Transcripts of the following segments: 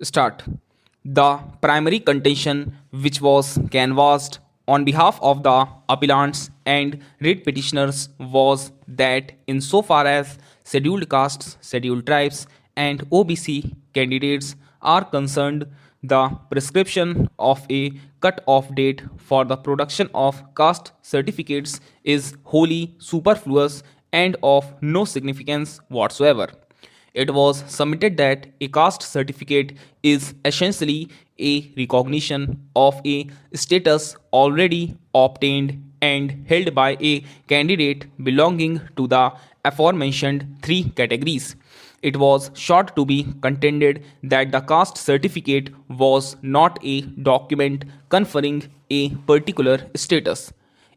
Start. The primary contention which was canvassed on behalf of the appellants and writ petitioners was that insofar as scheduled castes, scheduled tribes, and OBC candidates are concerned, the prescription of a cut-off date for the production of caste certificates is wholly superfluous and of no significance whatsoever. It was submitted that a caste certificate is essentially a recognition of a status already obtained and held by a candidate belonging to the aforementioned three categories. It was short to be contended that the caste certificate was not a document conferring a particular status.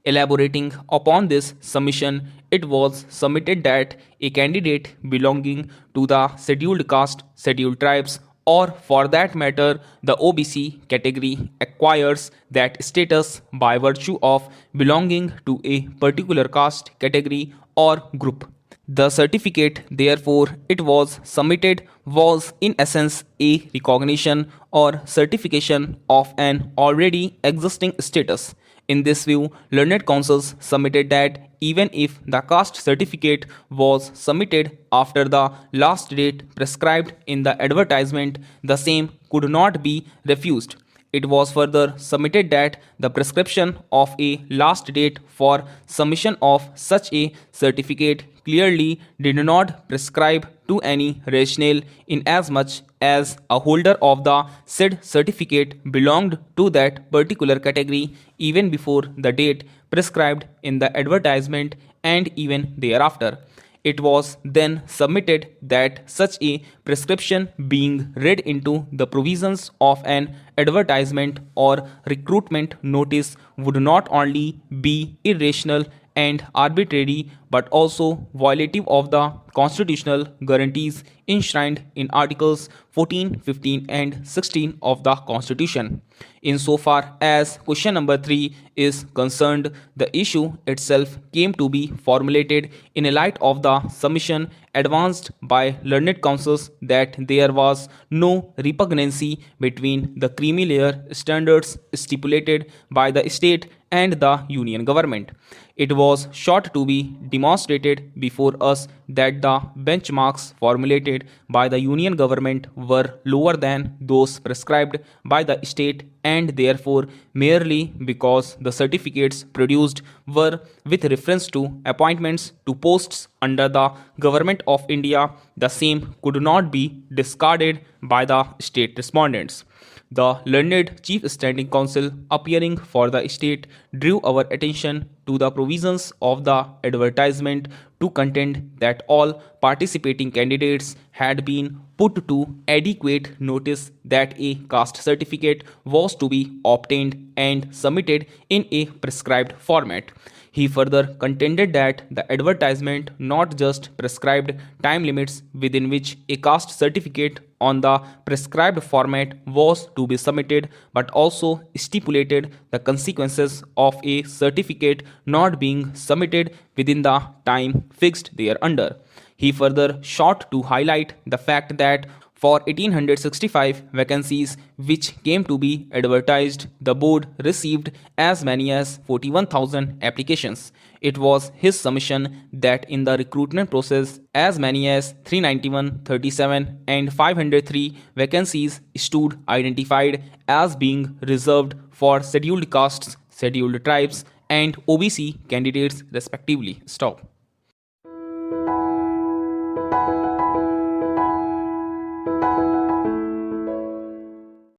Elaborating upon this submission, it was submitted that a candidate belonging to the scheduled caste, scheduled tribes, or for that matter, the OBC category acquires that status by virtue of belonging to a particular caste, category, or group. The certificate, therefore, it was submitted was in essence a recognition or certification of an already existing status. In this view, learned counsels submitted that even if the caste certificate was submitted after the last date prescribed in the advertisement, the same could not be refused. It was further submitted that the prescription of a last date for submission of such a certificate clearly did not prescribe to any rationale inasmuch as a holder of the said certificate belonged to that particular category even before the date prescribed in the advertisement and even thereafter. It was then submitted that such a prescription being read into the provisions of an advertisement or recruitment notice would not only be irrational and arbitrary but also violative of the constitutional guarantees enshrined in Articles 14, 15, and 16 of the Constitution. Insofar as question number 3 is concerned, the issue itself came to be formulated in a light of the submission advanced by learned counsels that there was no repugnancy between the creamy layer standards stipulated by the state and the union government. It was short to be demonstrated before us that the benchmarks formulated by the union government were lower than those prescribed by the state, and therefore merely because the certificates produced were with reference to appointments to posts under the government of India, the same could not be discarded by the state respondents. The learned Chief Standing Counsel appearing for the state drew our attention to the provisions of the advertisement to contend that all participating candidates had been put to adequate notice that a caste certificate was to be obtained and submitted in a prescribed format. He further contended that the advertisement not just prescribed time limits within which a caste certificate on the prescribed format was to be submitted, but also stipulated the consequences of a certificate not being submitted within the time fixed thereunder. He further sought to highlight the fact that for 1865 vacancies which came to be advertised, the board received as many as 41,000 applications. It was his submission that in the recruitment process, as many as 391, 37, and 503 vacancies stood identified as being reserved for scheduled castes, scheduled tribes, and OBC candidates respectively. Stop.